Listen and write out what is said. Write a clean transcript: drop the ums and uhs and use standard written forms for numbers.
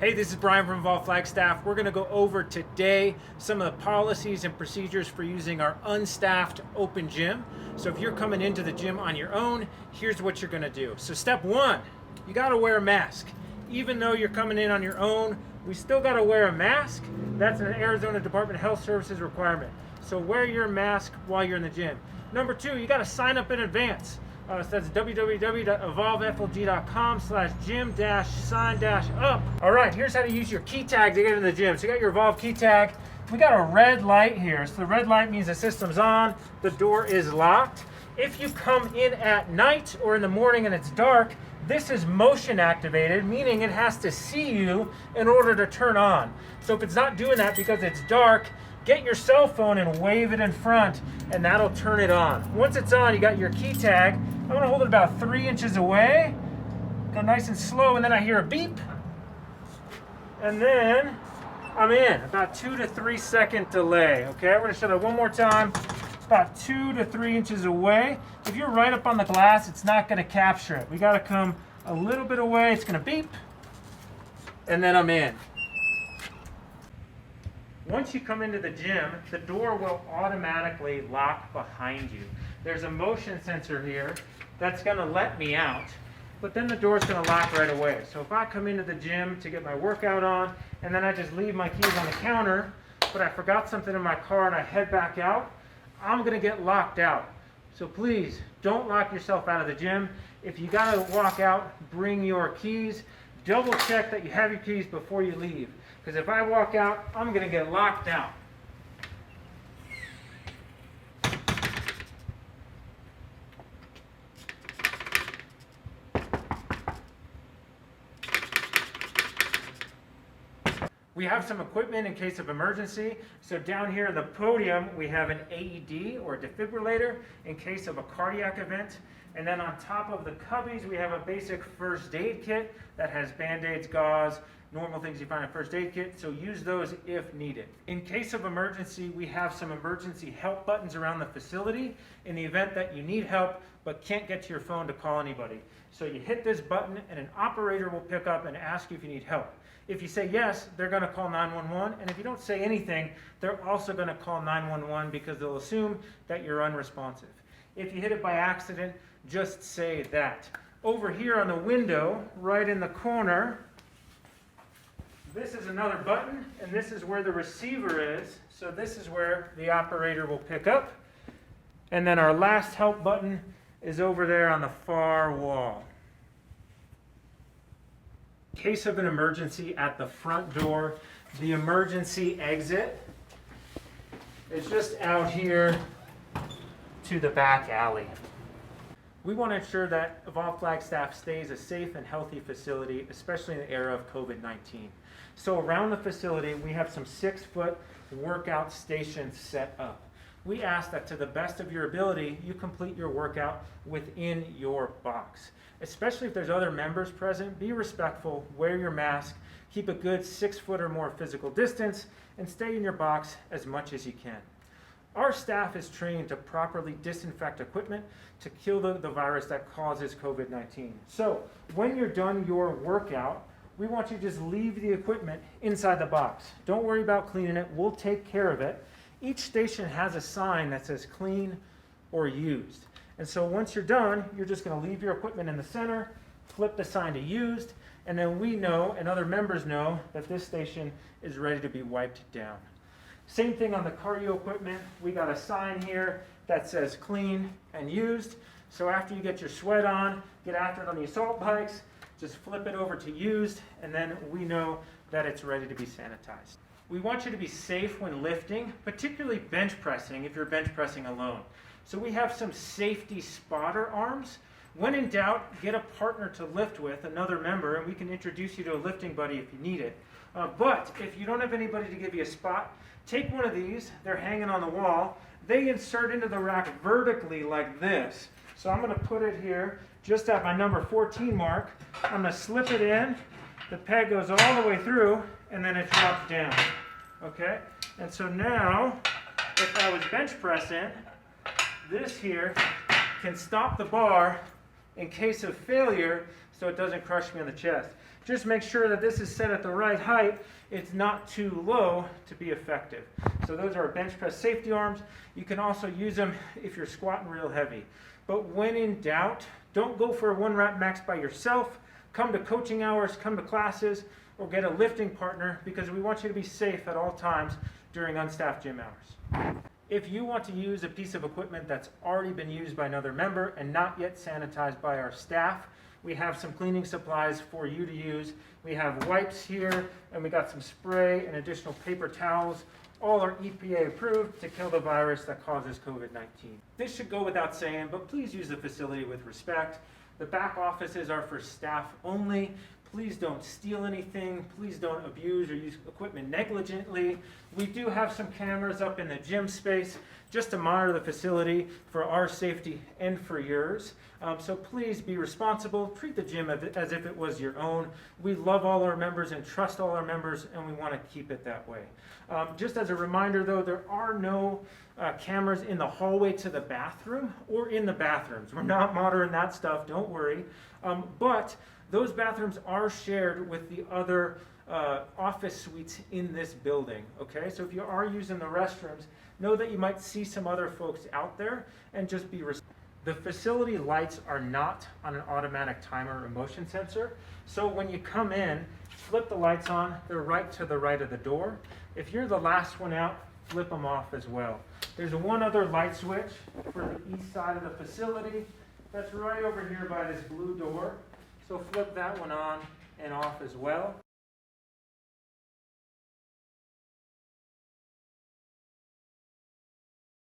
Hey, this is Brian from EVOLVE Flagstaff. We're going to go over today some of the policies and procedures for using our unstaffed open gym. So if you're coming into the gym on your own, here's what you're going to do. So step one, you got to wear a mask. Even though you're coming in on your own, we still got to wear a mask. That's an Arizona Department of Health Services requirement. So wear your mask while you're in the gym. Number two, you got to sign up in advance. So that's www.evolveflg.com/gym-sign-up. All right, here's how to use your key tag to get in the gym. So you got your Evolve key tag. We got a red light here. So the red light means the system's on, the door is locked. If you come in at night or in the morning and it's dark, this is motion activated, meaning it has to see you in order to turn on. So if it's not doing that because it's dark, get your cell phone and wave it in front, and that'll turn it on. Once it's on, you got your key tag. I'm gonna hold it about 3 inches away, go nice and slow, and then I hear a beep, and then I'm in. About 2 to 3 second delay, okay? We're gonna show that one more time. About 2 to 3 inches away. If you're right up on the glass, it's not gonna capture it. We gotta come a little bit away, it's gonna beep, and then I'm in. Once you come into the gym, the door will automatically lock behind you. There's a motion sensor here that's gonna let me out, but then the door's gonna lock right away. So if I come into the gym to get my workout on, and then I just leave my keys on the counter, but I forgot something in my car and I head back out, I'm gonna get locked out. So please, don't lock yourself out of the gym. If you gotta walk out, bring your keys. Double check that you have your keys before you leave. Because if I walk out, I'm going to get locked out. We have some equipment in case of emergency. So down here in the podium, we have an AED or defibrillator in case of a cardiac event. And then on top of the cubbies, we have a basic first aid kit that has Band-Aids, gauze, normal things you find in a first aid kit, so use those if needed. In case of emergency, we have some emergency help buttons around the facility in the event that you need help but can't get to your phone to call anybody. So you hit this button and an operator will pick up and ask you if you need help. If you say yes, they're going to call 911, and if you don't say anything, they're also going to call 911 because they'll assume that you're unresponsive. If you hit it by accident, just say that. Over here on the window, right in the corner, this is another button, and this is where the receiver is. So this is where the operator will pick up. And then our last help button is over there on the far wall. In case of an emergency at the front door, the emergency exit is just out here to the back alley. We want to ensure that EVOLVE Flagstaff stays a safe and healthy facility, especially in the era of COVID-19. So around the facility, we have some 6-foot workout stations set up. We ask that to the best of your ability, you complete your workout within your box. Especially if there's other members present, be respectful, wear your mask, keep a good 6-foot or more physical distance, and stay in your box as much as you can. Our staff is trained to properly disinfect equipment to kill the virus that causes COVID-19. So when you're done your workout, we want you to just leave the equipment inside the box. Don't worry about cleaning it. We'll take care of it. Each station has a sign that says clean or used. And so once you're done, you're just going to leave your equipment in the center, flip the sign to used, and then we know and other members know that this station is ready to be wiped down. Same thing on the cardio equipment. We got a sign here that says clean and used. So after you get your sweat on, get after it on the assault bikes, just flip it over to used, and then we know that it's ready to be sanitized. We want you to be safe when lifting, particularly bench pressing if you're bench pressing alone. So we have some safety spotter arms. When in doubt, get a partner to lift with, another member, and we can introduce you to a lifting buddy if you need it. But if you don't have anybody to give you a spot, take one of these. They're hanging on the wall. They insert into the rack vertically like this. So I'm going to put it here just at my number 14 mark. I'm going to slip it in. The peg goes all the way through, and then it drops down. Okay? And so now, if I was bench pressing, this here can stop the bar in case of failure so it doesn't crush me in the chest. Just make sure that this is set at the right height. It's not too low to be effective. So those are our bench press safety arms. You can also use them if you're squatting real heavy. But when in doubt, don't go for a 1 rep max by yourself. Come to coaching hours, come to classes, or get a lifting partner, because we want you to be safe at all times during unstaffed gym hours. If you want to use a piece of equipment that's already been used by another member and not yet sanitized by our staff, we have some cleaning supplies for you to use. We have wipes here, and we got some spray and additional paper towels. All are EPA approved to kill the virus that causes COVID-19. This should go without saying, but please use the facility with respect. The back offices are for staff only. Please don't steal anything. Please don't abuse or use equipment negligently. We do have some cameras up in the gym space just to monitor the facility for our safety and for yours. So please be responsible. Treat the gym as if it was your own. We love all our members and trust all our members, and we want to keep it that way. Just as a reminder though, there are no cameras in the hallway to the bathroom or in the bathrooms. We're not monitoring that stuff, don't worry. But those bathrooms are shared with the other office suites in this building, okay? So if you are using the restrooms, know that you might see some other folks out there, and just be responsible. The facility lights are not on an automatic timer or motion sensor, so when you come in, flip the lights on. They're right to the right of the door. If you're the last one out, flip them off as well. There's one other light switch for the east side of the facility. That's right over here by this blue door. So flip that one on and off as well.